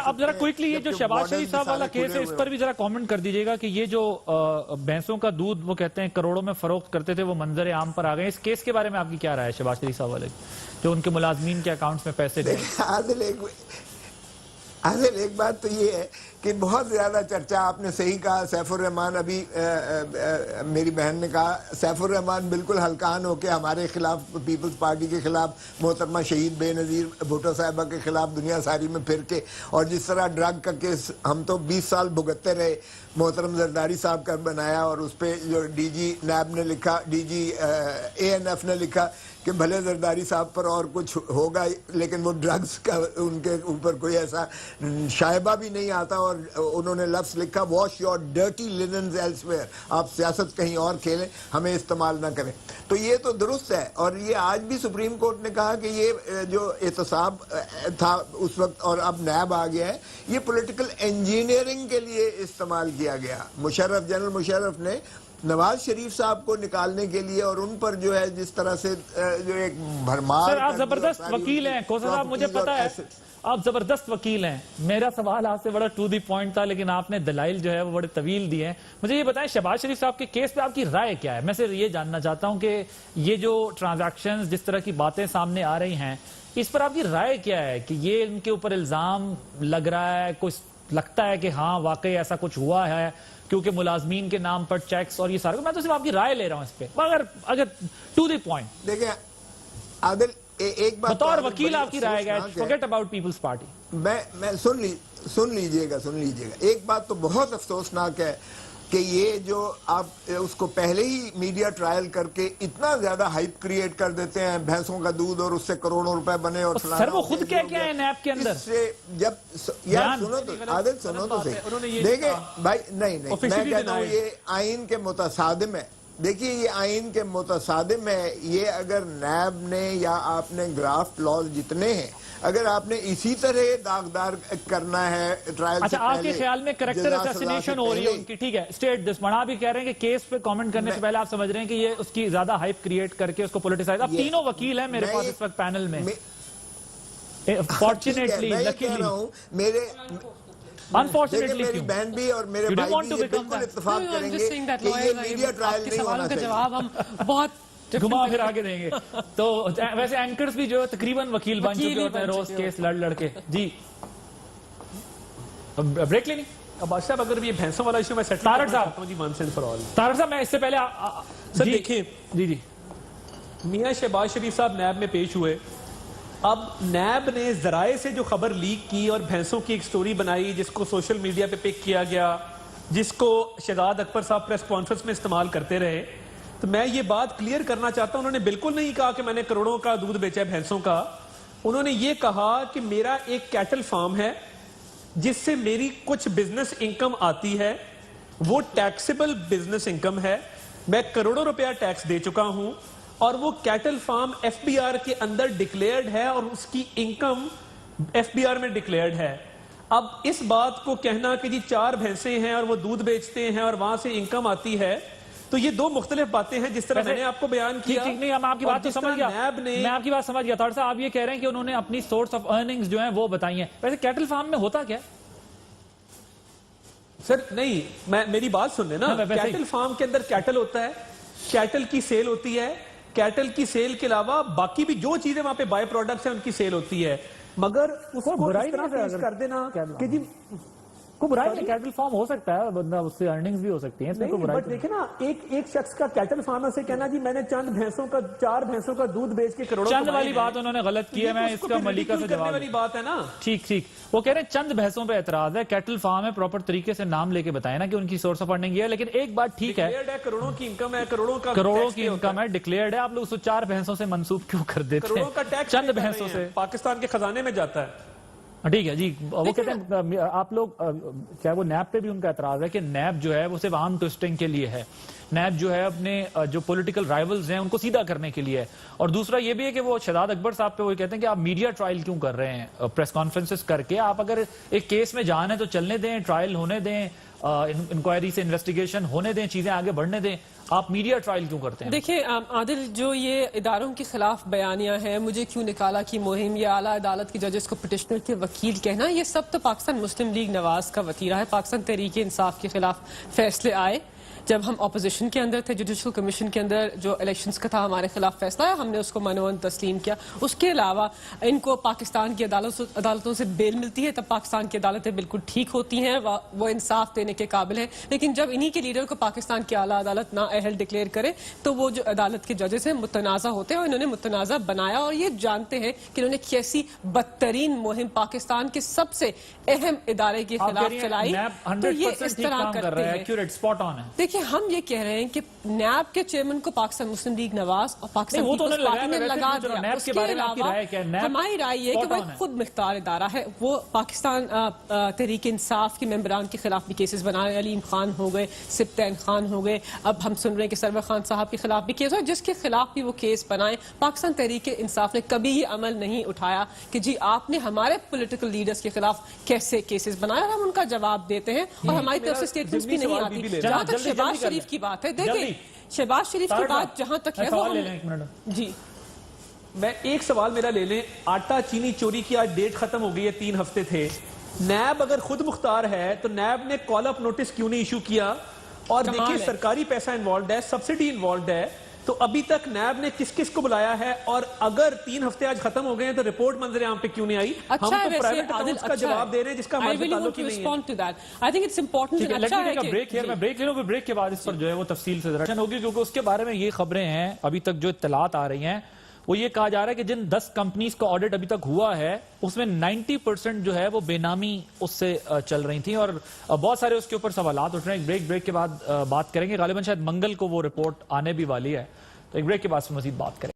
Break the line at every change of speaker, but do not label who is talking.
اب ذرا کوئکلی یہ جو شہباز شریف صاحب والا کیس ہے اس پر بھی ذرا کامنٹ کر دیجئے گا کہ یہ جو بھینسوں کا دودھ وہ کہتے ہیں کروڑوں میں فروخت کرتے تھے وہ منظر عام پر آ گئے. اس کیس کے بارے میں آپ کی کیا رائے ہے شہباز شریف صاحب والے جو ان کے ملازمین کے اکاؤنٹس میں پیسے گئے؟
عادل ایک بات تو یہ ہے کہ بہت زیادہ چرچا آپ نے صحیح کہا. سیف الرحمان ابھی میری بہن نے کہا سیف الرحمان بالکل ہلکان ہو کے ہمارے خلاف پیپلز پارٹی کے خلاف محترمہ شہید بے نظیر بھٹو صاحبہ کے خلاف دنیا ساری میں پھر کے اور جس طرح ڈرگ کا کیس ہم تو 20 سال بھگتتے رہے محترم زرداری صاحب کا بنایا اور اس پہ جو ڈی جی نیب نے لکھا ڈی جی اے این ایف نے لکھا کہ بھلے زرداری صاحب پر اور کچھ ہوگا لیکن وہ ڈرگز کا ان کے اوپر کوئی ایسا شائبہ بھی نہیں آتا اور انہوں نے لفظ لکھا واش یور ڈرٹی لیننز ایلسویئر. آپ سیاست کہیں اور کھیلیں ہمیں استعمال نہ کریں. تو یہ تو درست ہے اور یہ آج بھی سپریم کورٹ نے کہا کہ یہ جو احتساب تھا اس وقت اور اب نیب آ گیا ہے یہ پولیٹیکل انجینئرنگ کے لیے استعمال کیا گیا. جنرل مشرف نے نواز شریف صاحب کو نکالنے کے لیے اور ان پر جو ہے جس طرح سے جو ایک بھرمار.
سر آپ زبردست وکیل ہیں کوثر صاحب مجھے پتا ہے آپ زبردست وکیل ہیں. میرا سوال آپ سے بڑا ٹو دی پوائنٹ تھا لیکن آپ نے دلائل جو ہے وہ بڑے طویل دیے ہیں. مجھے یہ بتائیں شہباز شریف صاحب کے کیس پہ آپ کی رائے کیا ہے؟ میں صرف یہ جاننا چاہتا ہوں کہ یہ جو ٹرانزیکشنز جس طرح کی باتیں سامنے آ رہی ہیں اس پر آپ کی رائے کیا ہے کہ یہ ان کے اوپر الزام لگ رہا ہے کچھ لگتا ہے کہ ہاں واقعی ایسا کچھ ہوا ہے کیونکہ ملازمین کے نام پر چیکس اور یہ سارے میں تو صرف آپ کی رائے لے رہا ہوں اس پہ اگر ٹو دی پوائنٹ.
دیکھیں عادل ایک بات
بطور وکیل آپ کی رائے گا forget about پیپلز پارٹی.
میں سن لیجئے گا ایک بات تو بہت افسوسناک ہے کہ یہ جو آپ اس کو پہلے ہی میڈیا ٹرائل کر کے اتنا زیادہ ہائپ کریٹ کر دیتے ہیں بھینسوں کا دودھ اور اس سے کروڑوں روپے بنے اور
سر وہ خود کیا ہے نیب کے اندر
جب یار سنو تو عادل سنو تو صحیح دیکھیں بھائی نہیں میں کہتا ہوں یہ آئین کے متصادم ہے. دیکھیے یہ آئین کے متصادم ہے. یہ اگر نیب نے یا آپ نے گرافٹ لاز جتنے ہیں اگر آپ نے اسی طرح داغدار کرنا ہے ٹرائل سے
اچھا آپ کے خیال میں کریکٹر اسیسینیشن ہو رہی ہے ان کی ٹھیک ہے اسٹیٹ دس آپ بھی کہہ رہے ہیں کہ کیس پہ کامنٹ کرنے سے پہلے آپ سمجھ رہے ہیں کہ یہ اس کی زیادہ ہائپ کریٹ کر کے اس کو پولیٹیسائز. اب تینوں وکیل ہیں میرے پاس اس وقت پینل میں فارچونیٹلی
میرے
انفارچونیٹلی
میری بہن بھی اور میرے بھائی بھی بالکل اتفاق کریں گے کہ یہ میڈیا ٹرائل نہیں ہونا چاہیے.
جواب ہم بہت
گھما پھر آگے دیں گے. تو ویسے اینکرز بھی جو تقریباً وکیل بن چکے ہوتے ہیں روز کیس لڑ کے. جی بریک لینی
بادشاہ صاحب اگر یہ بھینسوں والا ایشو میں سیٹل
طارق صاحب
کرتا ہوں جی one cent for all.
Tariq صاحب میں اس سے پہلے
سر دیکھیں
جی
میاں شہباز شریف صاحب نیب میں پیش ہوئے. اب نیب نے ذرائع سے جو خبر لیک کی اور بھینسوں کی ایک سٹوری بنائی جس کو سوشل میڈیا پہ پک کیا گیا جس کو شہزاد اکبر صاحب پریس کانفرنس میں استعمال کرتے رہے تو میں یہ بات کلیئر کرنا چاہتا ہوں. انہوں نے بالکل نہیں کہا کہ میں نے کروڑوں کا دودھ بیچا ہے بھینسوں کا. انہوں نے یہ کہا کہ میرا ایک کیٹل فارم ہے جس سے میری کچھ بزنس انکم آتی ہے وہ ٹیکسیبل بزنس انکم ہے. میں کروڑوں روپیہ ٹیکس دے چکا ہوں اور وہ cattle farm F B R کے اندر ڈکلیئرڈ ہے اور اس کی انکم ایف بی آر میں ڈکلیئرڈ ہے. اب اس بات کو کہنا کہ جی 4 بھینسیں ہیں اور وہ دودھ بیچتے ہیں اور وہاں سے انکم آتی ہے تو یہ دو مختلف باتیں ہیں جس طرح میں نے آپ کو بیان کیا.
نہیں میں آپ کی بات تو سمجھ گیا میں آپ کی بات سمجھ گیا. طارق صاحب آپ یہ کہہ رہے ہیں کہ انہوں نے اپنی سورس آف ارننگز جو ہیں وہ بتائی ہیں. ویسے کیٹل فارم میں ہوتا کیا
سر؟ نہیں میری بات سن لیں نا. کیٹل فارم کے اندر کیٹل ہوتا ہے کیٹل کی سیل ہوتی ہے. کیٹل کی سیل کے علاوہ باقی بھی جو چیزیں وہاں پہ بائی پروڈکٹس ہیں ان کی سیل ہوتی ہے. مگر اس کو اس طرح پیش کر دینا کہ جی
کو برائی نہیں کیٹل فارم ہو سکتا ہے بندہ اس سے ارننگز بھی ہو سکتی ہیں.
بٹ دیکھیں نا ایک شخص کا کیٹل فارمر سے کہنا جی میں نے 4 بھینسوں کا دودھ بیچ کے کروڑوں
چند والی بات انہوں نے غلط کی ہے. میں اس کا ملیکہ سے جواب
والی بات ہے نا.
ٹھیک وہ کہہ رہے ہیں چند بھینسوں پہ اعتراض ہے. کیٹل فارم ہے پراپر طریقے سے نام لے کے بتائیں نا کہ ان کی سورس آف ارننگ یہ ہے. لیکن ایک بات ٹھیک ہے
کروڑوں کی انکم ہے کروڑوں
کی انکم ہے ڈکلیئرڈ ہے. آپ لوگ اس کو 4 بھینسوں سے منسوب کیوں کر دیتے ہیں؟ چند بھینسوں سے
پاکستان کے خزانے میں جاتا ہے.
ٹھیک ہے جی. وہ کہتے ہیں آپ لوگ چاہے وہ نیب پہ بھی ان کا اعتراض ہے کہ نیب جو ہے وہ صرف عام ٹوسٹنگ کے لیے ہے. نیب جو ہے اپنے جو پولیٹیکل رائیولز ہیں ان کو سیدھا کرنے کے لیے ہے. اور دوسرا یہ بھی ہے کہ وہ شہزاد اکبر صاحب پہ وہ کہتے ہیں کہ آپ میڈیا ٹرائل کیوں کر رہے ہیں پریس کانفرنسز کر کے. آپ اگر ایک کیس میں جان ہے تو چلنے دیں ٹرائل ہونے دیں انکوائری سے انویسٹیگیشن ہونے دیں چیزیں آگے بڑھنے دیں. آپ میڈیا ٹرائل کیوں کرتے ہیں؟
دیکھیں عادل، جو یہ اداروں کے خلاف بیانیاں ہیں، مجھے کیوں نکالا کی مہم یا اعلیٰ عدالت کے ججز کو پٹیشنر کے وکیل کہنا، یہ سب تو پاکستان مسلم لیگ نواز کا وتیرہ ہے۔ پاکستان تحریک انصاف کے خلاف فیصلے آئے جب ہم اپوزیشن کے اندر تھے، جوڈیشل کمیشن کے اندر جو الیکشنز کا تھا ہمارے خلاف فیصلہ ہے، ہم نے اس کو منون تسلیم کیا۔ اس کے علاوہ ان کو پاکستان کی عدالتوں سے بیل ملتی ہے، تب پاکستان کی عدالتیں بالکل ٹھیک ہوتی ہیں، وہ انصاف دینے کے قابل ہیں۔ لیکن جب انہی کے لیڈر کو پاکستان کی اعلیٰ عدالت نااہل ڈکلیئر کرے تو وہ جو عدالت کے ججز ہیں متنازع ہوتے ہیں، اور انہوں نے متنازع بنایا، اور یہ جانتے ہیں کہ انہوں نے کیسی بدترین مہم پاکستان کے سب سے اہم ادارے کے خلاف چلائی، تو یہ اس طرح کرتے ہیں۔ دیکھیں، ہم یہ کہہ رہے ہیں کہ نیب کے چیئرمین کو پاکستان مسلم لیگ نواز اور پاکستان پیپلز پارٹی نے لگا دیا۔ اس کے علاوہ ہماری رائے یہ ہے کہ وہ ایک خود مختار ادارہ ہے۔ وہ پاکستان تحریک انصاف کے ممبران کے خلاف بھی کیسز بنا رہے ہیں، علیم خان ہو گئے، سبطین خان ہو گئے، اب ہم سن رہے ہیں کہ سرور خان صاحب کے خلاف بھی کیس ہو، جس کے خلاف بھی وہ کیس بنائیں۔ پاکستان تحریک انصاف نے کبھی یہ عمل نہیں اٹھایا کہ جی آپ نے ہمارے پولیٹیکل لیڈرز کے خلاف کیسے کیسز بنائے، اور ہم ان کا جواب دیتے ہیں، اور ہماری طرف سے سٹیٹمنٹس بھی نہیں آتی۔ جہاں تک شہباز شریف کی بات ہے، دیکھیں شہباز شریف کی بات جہاں تک ہے، وہ جی
میں ایک سوال میرا لے لیں، آٹا چینی چوری کی آج ڈیٹ ختم ہو گئی ہے، 3 ہفتے تھے۔ نیب اگر خود مختار ہے تو نیب نے کال اپ نوٹس کیوں نہیں ایشو کیا؟ اور دیکھیے سرکاری پیسہ انوالوڈ ہے، سبسڈی انوالوڈ ہے، تو ابھی تک نیب نے کس کس کو بلایا ہے؟ اور اگر 3 ہفتے آج ختم ہو گئے ہیں تو رپورٹ منظر عام پہ کیوں نہیں آئی؟ ہم تو پرائیویٹ اکاؤنٹس کا جواب دے رہے ہیں جس کا ہمارے تعلق ہی نہیں ہے۔
میں بریک لے لوں، بریک کے بعد اس پر جو ہے وہ تفصیل سے ذرا ہوگی، کیونکہ اس کے بارے میں یہ خبریں ہیں ابھی تک جو اطلاعات آ رہی ہیں، وہ یہ کہا جا رہا ہے کہ جن 10 کمپنیز کا آڈٹ ابھی تک ہوا ہے اس میں 90% جو ہے وہ بے نامی اس سے چل رہی تھیں، اور بہت سارے اس کے اوپر سوالات اٹھ رہے ہیں۔ بریک کے بعد بات کریں گے، غالباً شاید منگل کو وہ رپورٹ آنے بھی والی ہے، تو ایک بریک کے بعد سے مزید بات کریں گے۔